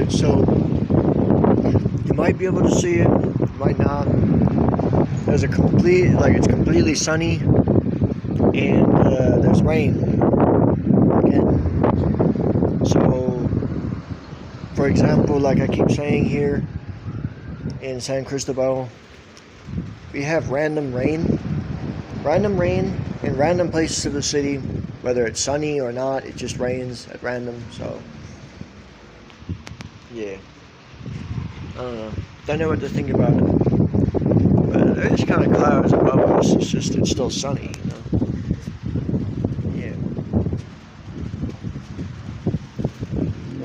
Alright, so you might be able to see it, you might not. There's it's completely sunny, and there's rain again. So, for example, like I keep saying here in San Cristobal, we have random rain in random places of the city, whether it's sunny or not. It just rains at random. So yeah, I don't know. Don't know what to think about it. But there's kind of clouds above us. It's still sunny, you know. Yeah.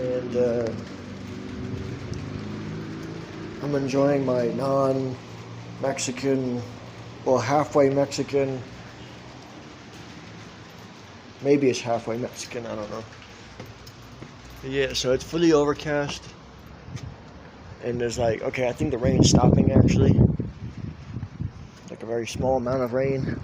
And I'm enjoying my non-Mexican, well, halfway Mexican. Maybe it's halfway Mexican, I don't know. Yeah, so it's fully overcast. And there's I think the rain's stopping actually. Like a very small amount of rain.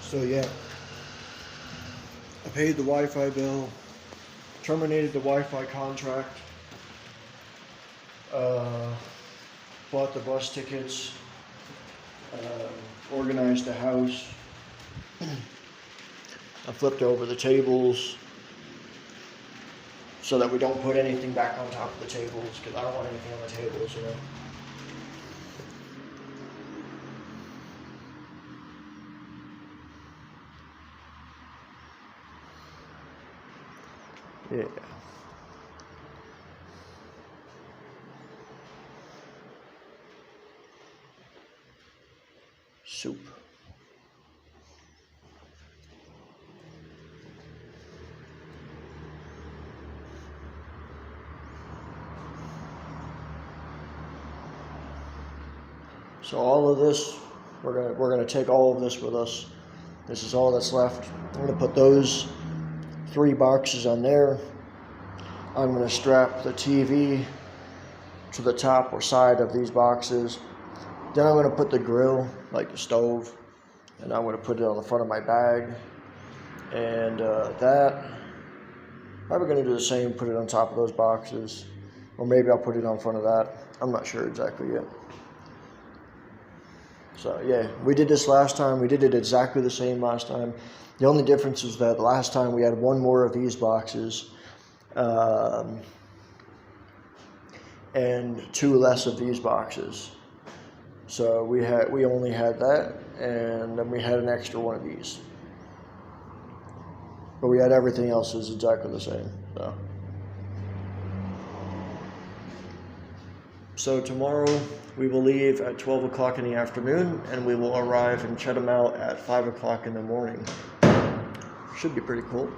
So yeah, I paid the Wi-Fi bill, terminated the Wi-Fi contract, bought the bus tickets, organized the house. I flipped over the tables so that we don't put anything back on top of the tables, because I don't want anything on the tables, you know. Yeah. Soup. So all of this, we're gonna take all of this with us. This is all that's left. I'm gonna put those 3 boxes on there. I'm going to strap the TV to the top or side of these boxes. Then I'm going to put the grill, like the stove, and I'm going to put it on the front of my bag. And that, probably going to do the same, put it on top of those boxes. Or maybe I'll put it on front of that. I'm not sure exactly yet. So yeah, we did this last time. We did it exactly the same last time. The only difference is that last time we had 1 more of these boxes and 2 less of these boxes. So we only had that, and then we had an extra 1 of these. But we had everything else is exactly the same. So tomorrow we will leave at 12 o'clock in the afternoon, and we will arrive in Chetumal at 5 o'clock in the morning. Should be pretty cool.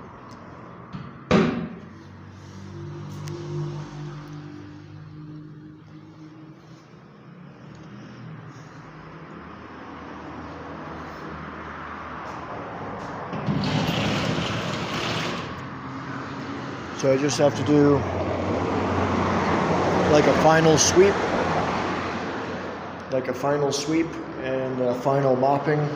So I just have to do like a final sweep and a final mopping,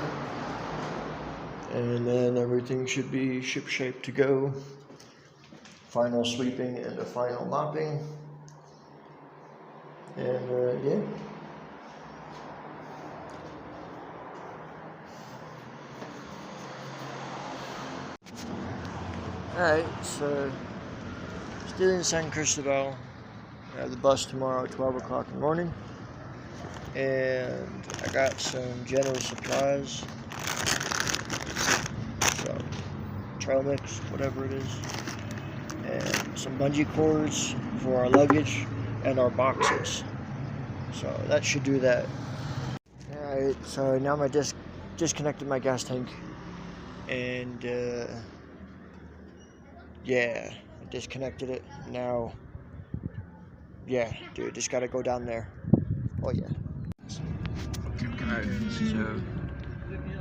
and then everything should be ship-shape to go. Final sweeping and a final mopping, and yeah. Alright, so still in San Cristobal. I have the bus tomorrow at 12 o'clock in the morning. And I got some general supplies. So, trail mix, whatever it is. And some bungee cords for our luggage and our boxes. So that should do that. Alright, so now I just disconnected my gas tank. And yeah, I disconnected it. Now, yeah, dude, just gotta go down there. Oh yeah. Alright,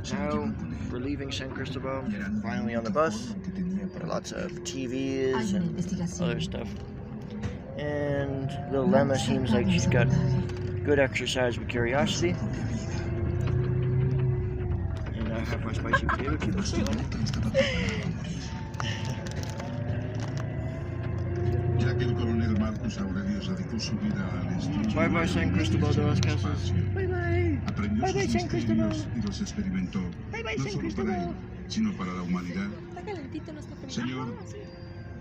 so now we're leaving San Cristobal, finally on the bus. Lots of TVs and other stuff. And little Lemma seems like she's got good exercise with curiosity. And I have my spicy potato chips. Bye bye San Cristobal de las Casas. Bye bye. Bye bye San Cristobal. Bye bye San Cristobal. Sino para la humanidad. Señor,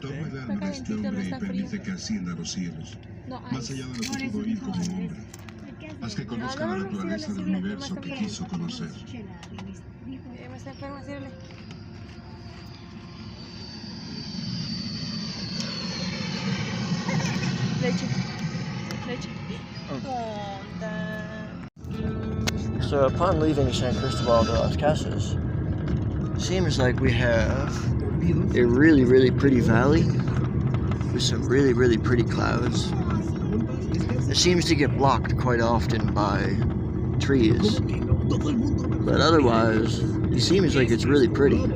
tome la alma de este hombre y permite que ascienda a los cielos, más allá de lo que pudo ir como hombre. Haz que conozca la naturaleza del universo que quiso conocer. So upon leaving San Cristobal de las Casas, seems like we have a really, really pretty valley with some really, really pretty clouds. It seems to get blocked quite often by trees, but otherwise, it seems like it's really pretty.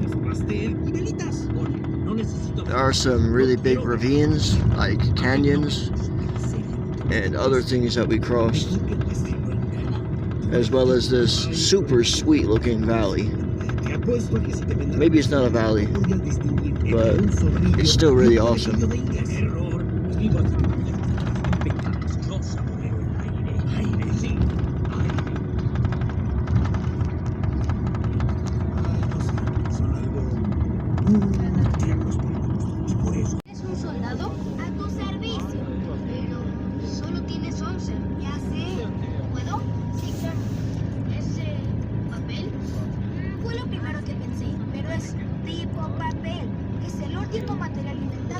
There are some really big ravines, like canyons, and other things that we crossed, as well as this super sweet looking valley. Maybe it's not a valley, but it's still really awesome.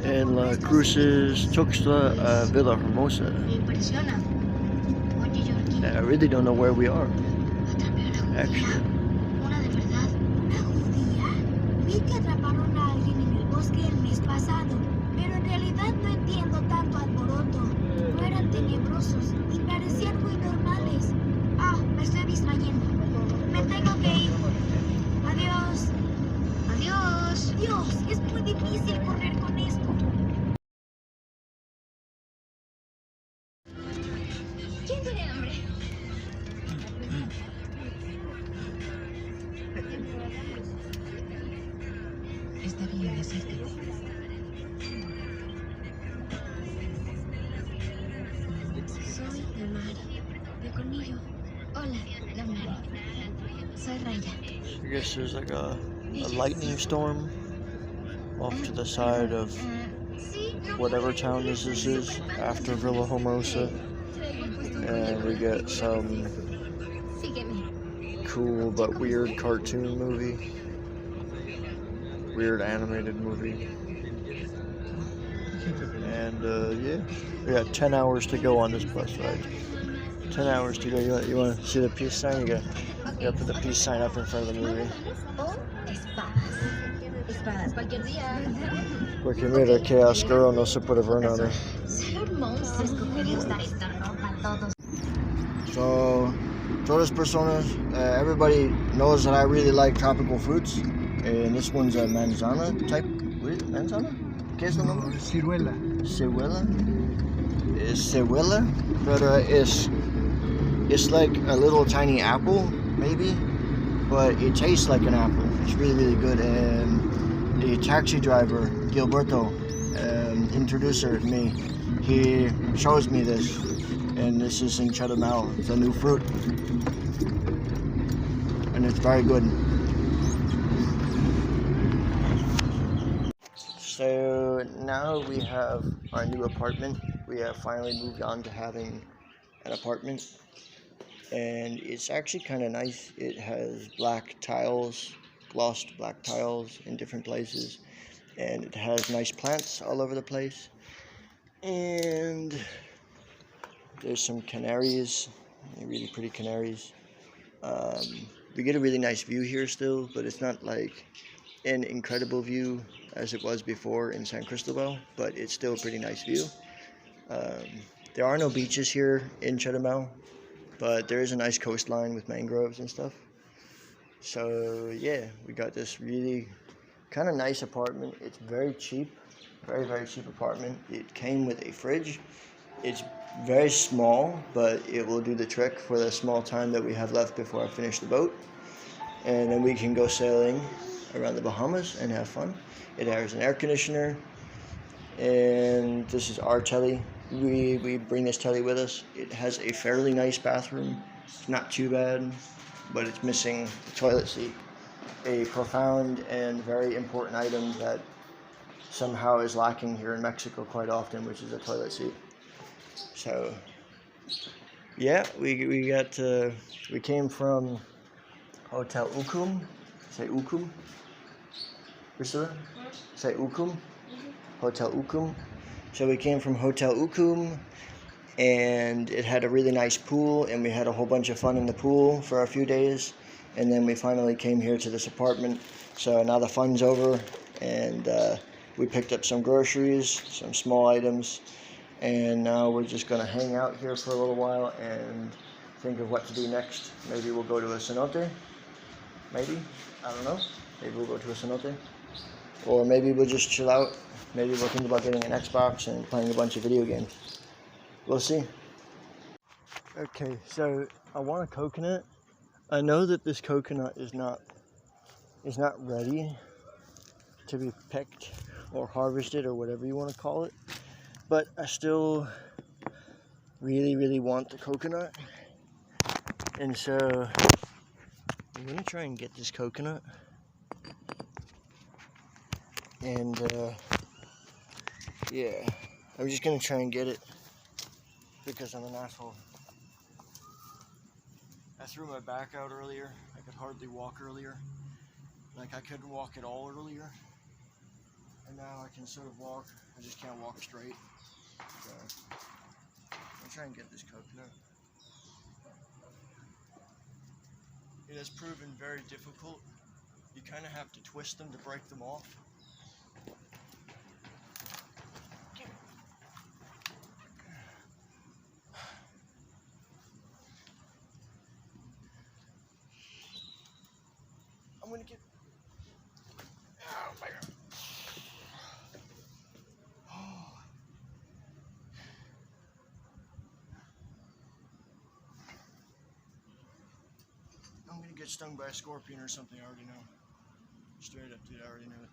En la cruces Tuxtla Villa Hermosa. I really don't know where we are, actually. Vi que atraparon a alguien en el bosque el mes pasado, pero en realidad no entiendo tanto alboroto. No eran tenebrosos y parecían muy normales. Ah, me estoy distrayendo. Me tengo que ir. Adiós. Adiós. Dios, es muy difícil correr con esto. ¿Quién tiene hambre? Está bien, acércate. Soy Damari, de conmigo. Hola, Damari. Soy Raya. I guess there's like a lightning storm off to the side of whatever town this is after Villa Hermosa. And we get some cool but weird cartoon movie. Weird animated movie. And yeah, we got 10 hours to go on this bus ride. 10 hours to go. You want to see the peace sign? You gotta put the peace sign up in front of the movie. Porque mira que oscuro, no se puede ver nada. So, todas personas, everybody knows that I really like tropical fruits. And this one's a manzana type. What is it? Manzana? ¿Qué es el nombre? Ciruela. Ciruela? It's ciruela, but it's like a little tiny apple, maybe, but it tastes like an apple. It's really, really good. And the taxi driver, Gilberto, introducer to me, he shows me this, and this is in Chetumal. It's a new fruit, and it's very good. So now we have our new apartment. We have finally moved on to having an apartment, and it's actually kind of nice. It has black tiles, glossed black tiles in different places, and it has nice plants all over the place. And there's some canaries, really pretty canaries. We get a really nice view here still, but it's not like an incredible view as it was before in San Cristobal, but it's still a pretty nice view. There are no beaches here in Chetumal, but there is a nice coastline with mangroves and stuff. So yeah, we got this really kind of nice apartment. It's very cheap, very, very cheap apartment. It came with a fridge. It's very small, but it will do the trick for the small time that we have left before I finish the boat. And then we can go sailing around the Bahamas and have fun. It has an air conditioner, and this is our telly. We bring this telly with us. It has a fairly nice bathroom. It's not too bad, but it's missing the toilet seat. A profound and very important item that somehow is lacking here in Mexico quite often, which is a toilet seat. So, yeah, we came from Hotel Ukum. Say Ukum. Priscilla? Say Ukum. Hotel Ukum. So we came from Hotel Ukum, and it had a really nice pool, and we had a whole bunch of fun in the pool for a few days. And then we finally came here to this apartment. So now the fun's over, and we picked up some groceries, some small items, and now we're just gonna hang out here for a little while and think of what to do next. Maybe we'll go to a cenote. Maybe, I don't know. Maybe we'll go to a cenote, or maybe we'll just chill out. Maybe we'll think about getting an Xbox and playing a bunch of video games. We'll see. Okay, so I want a coconut. I know that this coconut is not ready to be picked or harvested or whatever you want to call it, but I still really, really want the coconut, and so I'm gonna try and get this coconut, and yeah, I'm just gonna try and get it because I'm an asshole. I threw my back out earlier. I could hardly walk earlier. Like, I couldn't walk at all earlier. And now I can sort of walk. I just can't walk straight. So, I'll try and get this coconut. It has proven very difficult. You kind of have to twist them to break them off. I'm gonna get. Oh my God. Oh. I'm gonna get stung by a scorpion or something. I already know. Straight up, dude. I already know it.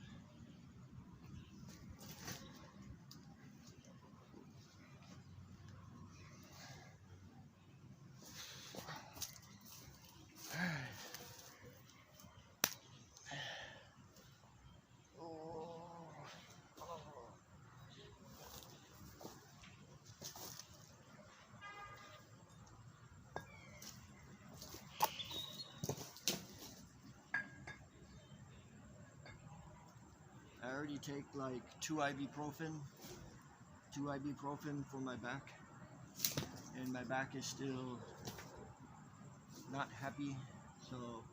I already take like 2 ibuprofen for my back, and my back is still not happy, so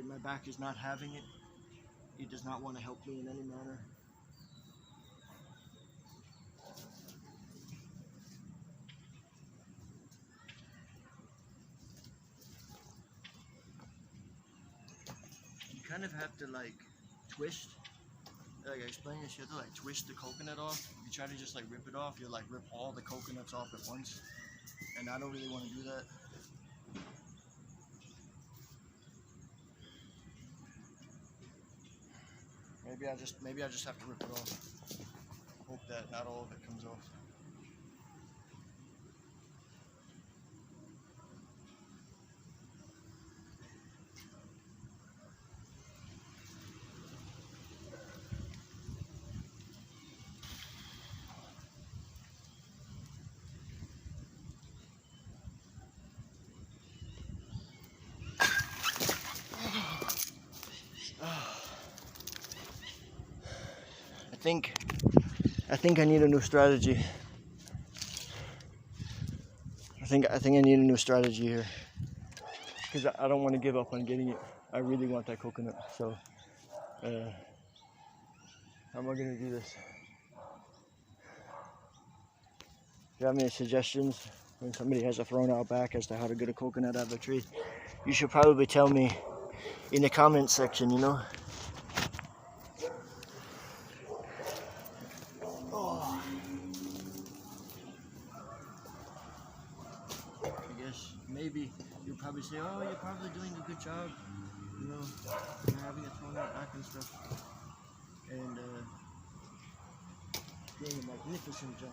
my back is not having it. It does not want to help me in any manner. You kind of have to like twist. Like I explained this, you have to like twist the coconut off. If you try to just like rip it off, you'll like rip all the coconuts off at once. And I don't really want to do that. Maybe I just have to rip it off. Hope that not all of it comes off. I think I need a new strategy. I think I need a new strategy here, because I don't want to give up on getting it. I really want that coconut. So, how am I gonna do this? If you have any suggestions when somebody has a thrown out back as to how to get a coconut out of a tree, you should probably tell me in the comments section, you know. maybe you'll probably say, oh, you're probably doing a good job, you know, you're having it thrown out back and stuff, and doing a magnificent job.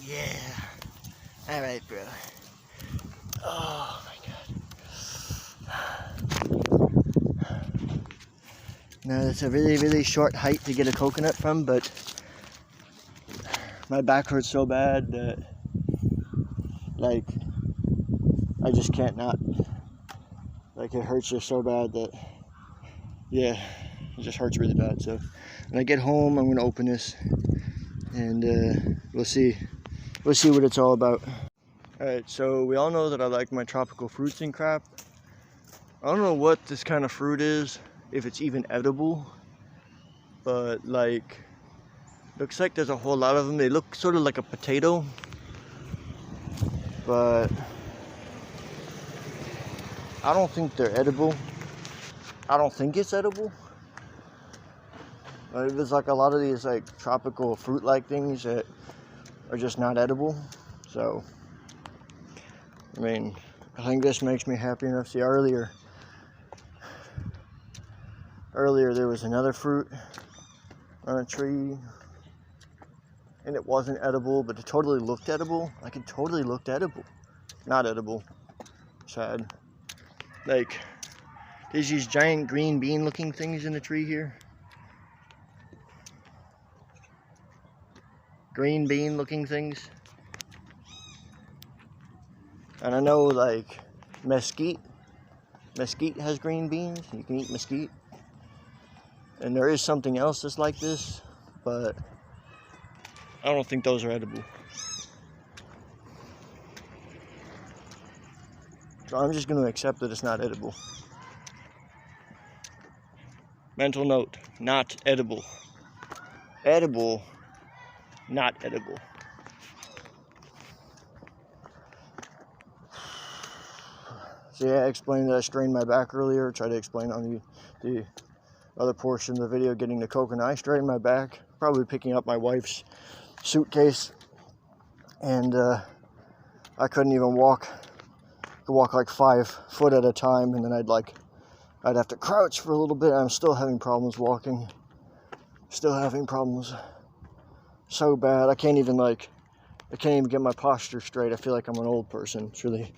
Yeah. All right, bro. Oh my God. Now it's a really, really short height to get a coconut from, but my back hurts so bad that, like, I just can't not. Like, it hurts just so bad that, yeah, it just hurts really bad. So when I get home, I'm gonna open this, and we'll see what it's all about. Alright, so we all know that I like my tropical fruits and crap. I don't know what this kind of fruit is, if it's even edible, but like, looks like there's a whole lot of them. They look sort of like a potato, but I don't think they're edible. I don't think it's edible. There's like a lot of these like tropical fruit-like things that are just not edible. So, I mean, I think this makes me happy enough. See, earlier there was another fruit on a tree, and it wasn't edible, but it totally looked edible. Like, it totally looked edible. Not edible. Sad. Like, there's these giant green bean looking things in the tree here. Green bean looking things. And I know, like, mesquite has green beans. You can eat mesquite. And there is something else that's like this, but I don't think those are edible. So I'm just going to accept that it's not edible. Mental note, not edible. Edible, not edible. So yeah, I explained that I strained my back earlier. Tried to explain on the other portion of the video, getting the coconut. I strained my back, probably picking up my wife's suitcase, and I couldn't even walk. I could walk like 5 foot at a time, and then I'd have to crouch for a little bit. I'm still having problems walking. Still having problems so bad. I can't even get my posture straight. I feel like I'm an old person. It's really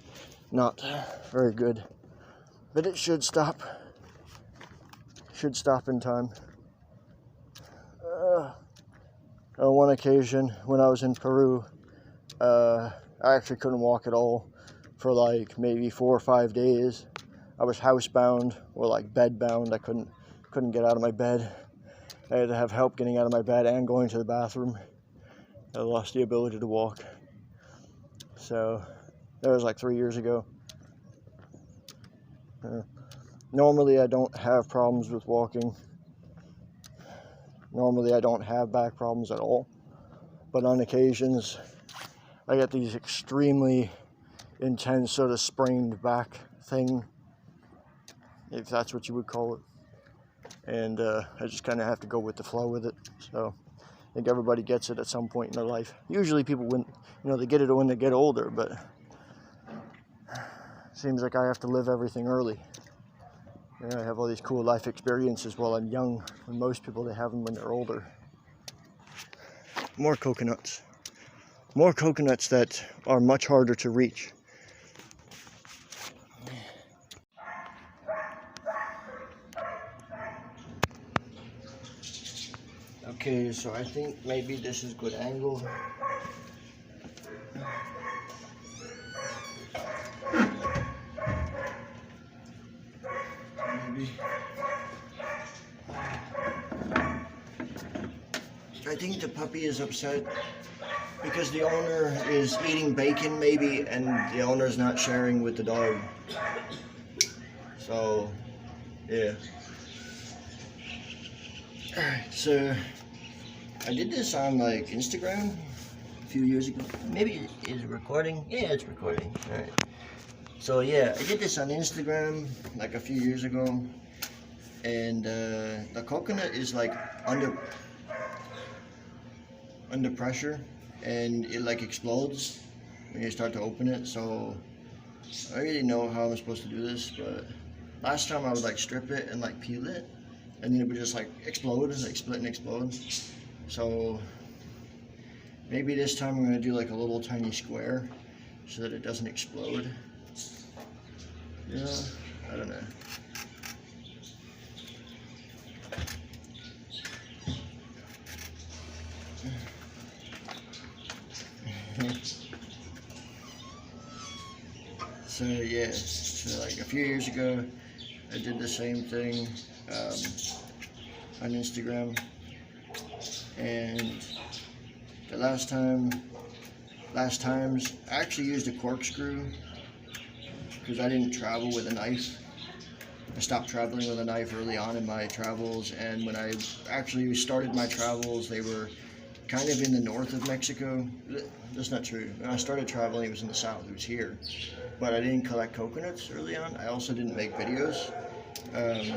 not very good, but it should stop. Should stop in time. On one occasion when I was in Peru, I actually couldn't walk at all for like maybe 4 or 5 days. I was housebound or like bedbound. I couldn't get out of my bed. I had to have help getting out of my bed and going to the bathroom. I lost the ability to walk. So that was like 3 years ago. Normally I don't have problems with walking. Normally I don't have back problems at all. But on occasions I get these extremely intense sort of sprained back thing, if that's what you would call it. And I just kind of have to go with the flow with it. So I think everybody gets it at some point in their life. Usually people, they get it when they get older, but it seems like I have to live everything early. I have all these cool life experiences while I'm young, when most people, they have them when they're older. More coconuts. More coconuts that are much harder to reach. Okay, so I think maybe this is good angle. Maybe. I think the puppy is upset Because the owner is eating bacon maybe, and the owner's not sharing with the dog. So, yeah. Alright, so I did this on like Instagram a few years ago. Maybe is it recording? Yeah, it's recording. Alright. So yeah, I did this on Instagram like a few years ago. And the coconut is like under pressure, and it like explodes when you start to open it. So I don't really know how I'm supposed to do this, but last time I would like strip it and like peel it, and then it would just like explode, like split and explode. So maybe this time I'm gonna do like a little tiny square so that it doesn't explode. Yeah, I don't know. So yeah, so like a few years ago, I did the same thing on Instagram, and the last times I actually used a corkscrew because I didn't travel with a knife. I stopped traveling with a knife early on in my travels, and when I actually started my travels, they were kind of in the north of Mexico. That's not true. When I started traveling, it was in the south. It was here. But I didn't collect coconuts early on. I also didn't make videos. And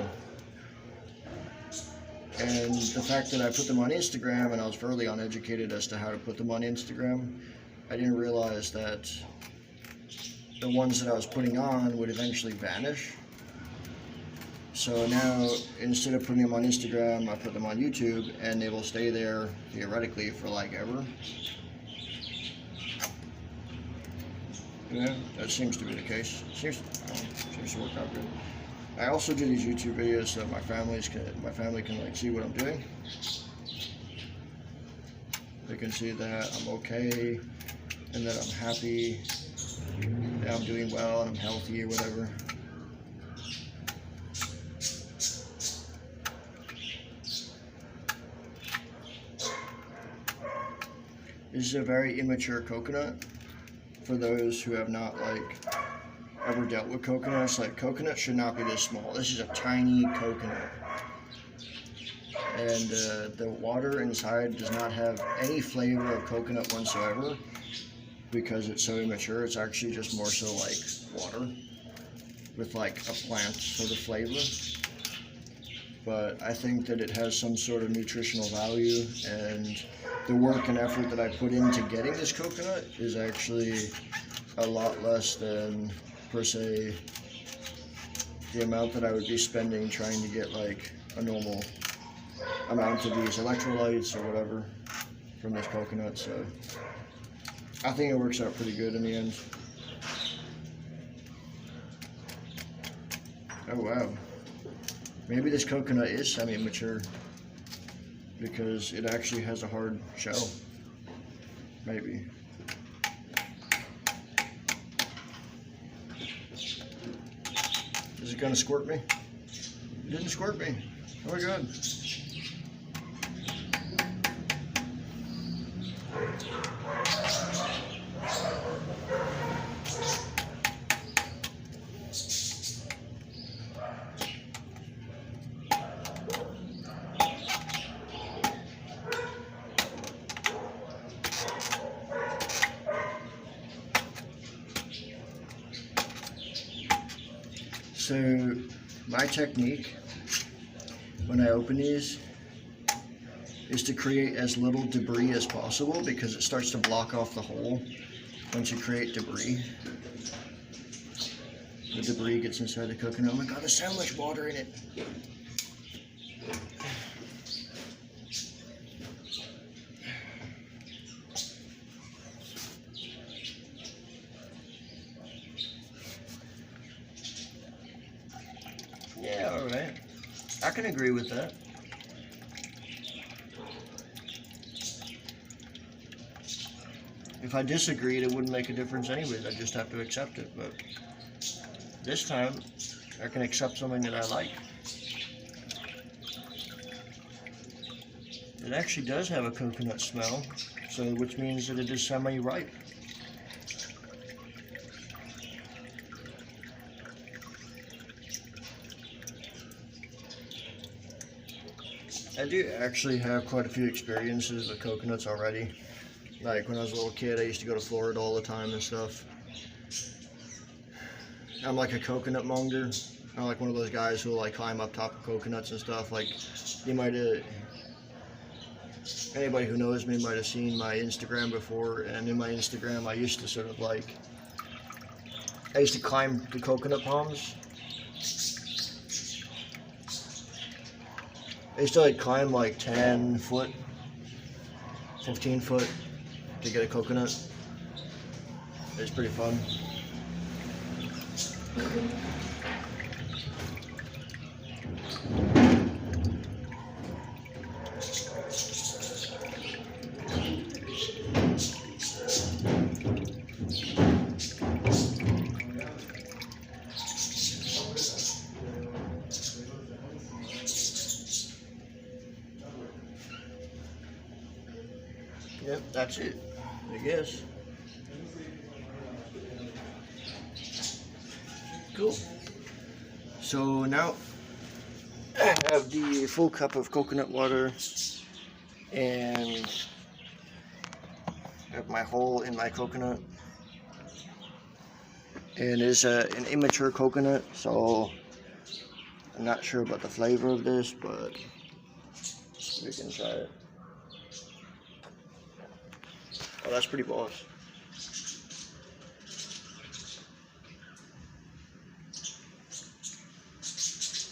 the fact that I put them on Instagram, and I was fairly uneducated as to how to put them on Instagram, I didn't realize that the ones that I was putting on would eventually vanish. So now, instead of putting them on Instagram, I put them on YouTube, and they will stay there, theoretically, for like ever. Yeah, that seems to be the case. Seems to work out good. I also do these YouTube videos so that my family can like see what I'm doing. They can see that I'm okay, and that I'm happy, that I'm doing well, and I'm healthy or whatever. This is a very immature coconut. For those who have not like ever dealt with coconuts, like coconuts should not be this small. This is a tiny coconut, and the water inside does not have any flavor of coconut whatsoever because it's so immature. It's actually just more so like water with like a plant sort of flavor. But I think that it has some sort of nutritional value, and the work and effort that I put into getting this coconut is actually a lot less than, per se, the amount that I would be spending trying to get like a normal amount of these electrolytes or whatever from this coconut. So I think it works out pretty good in the end. Oh wow. Maybe this coconut is semi-mature because it actually has a hard shell. Maybe. Is it gonna squirt me? It didn't squirt me. Oh my god. So my technique when I open these is to create as little debris as possible because it starts to block off the hole once you create debris. The debris gets inside the coconut. Oh my god, there's so much water in it. Yeah, alright. I can agree with that. If I disagreed, it wouldn't make a difference anyways. I just have to accept it. But this time, I can accept something that I like. It actually does have a coconut smell. So, which means that it is semi-ripe. I do actually have quite a few experiences with coconuts already. Like when I was a little kid, I used to go to Florida all the time and stuff. I'm like a coconut monger. I'm like one of those guys who will like climb up top of coconuts and stuff. Like you might have, anybody who knows me might have seen my Instagram before, and in my Instagram I used to sort of like, I used to climb the coconut palms. I used to like climb like 10 foot, 15 foot to get a coconut. It's pretty fun. Yep, that's it, I guess. Cool. So now I have the full cup of coconut water and I have my hole in my coconut. And it's an immature coconut, so I'm not sure about the flavor of this, but we can try it. Oh, that's pretty boss.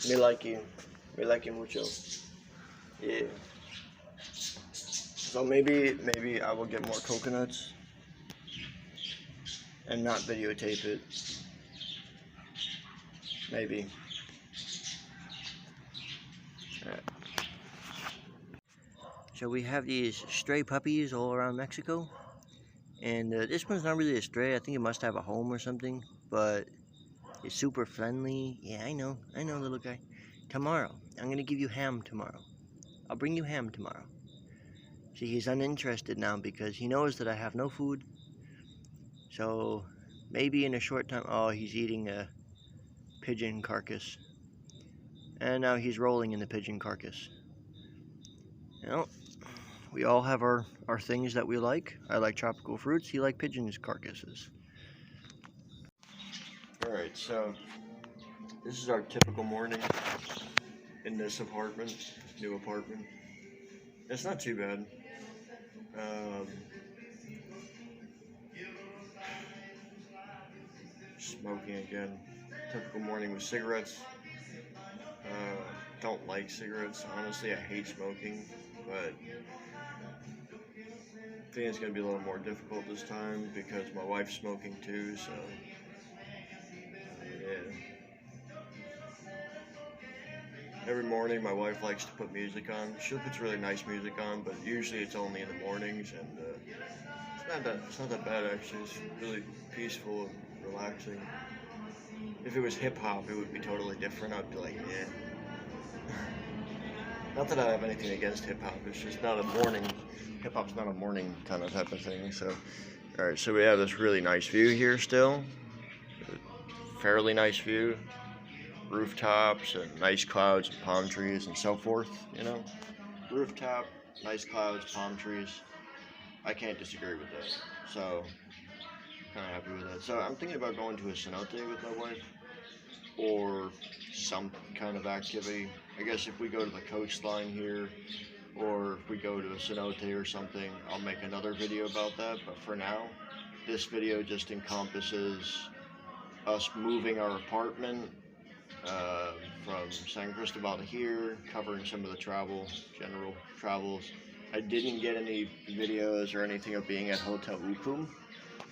Me like you mucho. Yeah. So maybe I will get more coconuts and not videotape it. Maybe. Alright. So we have these stray puppies all around Mexico. And this one's not really a stray. I think it must have a home or something. But it's super friendly. Yeah, I know, little guy. Tomorrow, I'm going to give you ham tomorrow. I'll bring you ham tomorrow. See, he's uninterested now because he knows that I have no food. So, maybe in a short time... Oh, he's eating a pigeon carcass. And now he's rolling in the pigeon carcass. You know, we all have our things that we like. I like tropical fruits. He likes pigeon's carcasses. Alright, so this is our typical morning in this apartment, new apartment. It's not too bad. Smoking again. Typical morning with cigarettes. Don't like cigarettes. Honestly, I hate smoking, but I think it's going to be a little more difficult this time because my wife's smoking too, so yeah. Every morning my wife likes to put music on. She puts really nice music on, but usually it's only in the mornings, and it's not that bad actually. It's really peaceful and relaxing. If it was hip-hop, it would be totally different. I'd be like, yeah. Not that I have anything against hip-hop, it's just not a morning, hip-hop's not a morning kind of type of thing, so. Alright, so we have this really nice view here still. Fairly nice view. Rooftops and nice clouds and palm trees and so forth, you know. Rooftop, nice clouds, palm trees. I can't disagree with that, so kind of happy with that. So I'm thinking about going to a cenote with my wife, or some kind of activity. I guess if we go to the coastline here, or if we go to a cenote or something, I'll make another video about that. But for now, this video just encompasses us moving our apartment from San Cristobal to here, covering some of the general travels. I didn't get any videos or anything of being at Hotel Ukum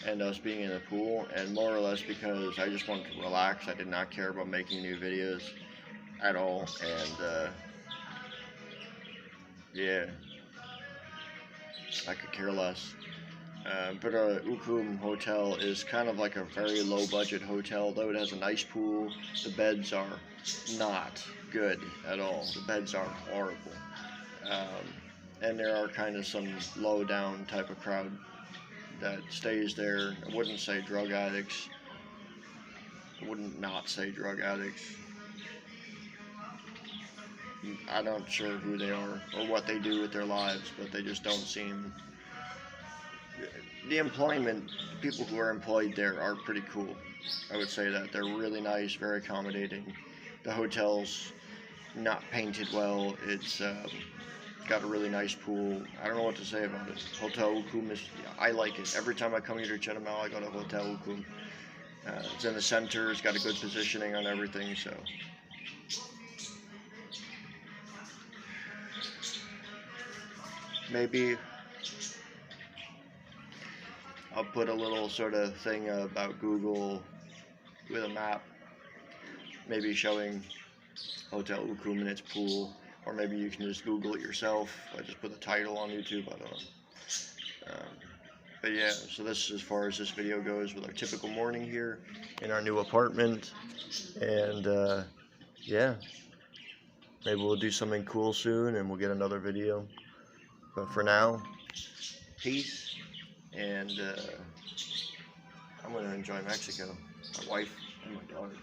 and us being in the pool, and more or less because I just wanted to relax. I did not care about making new videos at all, and yeah, I could care less. But Ukum Hotel is kind of like a very low budget hotel, though it has a nice pool. The beds are not good at all. The beds are horrible. and there are kind of some low down type of crowd that stays there. I wouldn't say drug addicts. I wouldn't not say drug addicts. I'm not sure who they are or what they do with their lives, but they just don't seem. The employment, people who are employed there are pretty cool. I would say that they're really nice, very accommodating. The hotel's not painted well. It's got a really nice pool. I don't know what to say about it. Hotel Ukum is, I like it. Every time I come here to Chetumal, I go to Hotel Ukum. It's in the center. It's got a good positioning on everything. So maybe I'll put a little sort of thing about Google with a map, maybe showing Hotel Ukum and its pool, or maybe you can just Google it yourself. I just put the title on YouTube, I don't know. But yeah, so this is as far as this video goes with our typical morning here in our new apartment. And yeah, maybe we'll do something cool soon and we'll get another video. But for now, peace, and I'm going to enjoy Mexico. My wife and my daughter.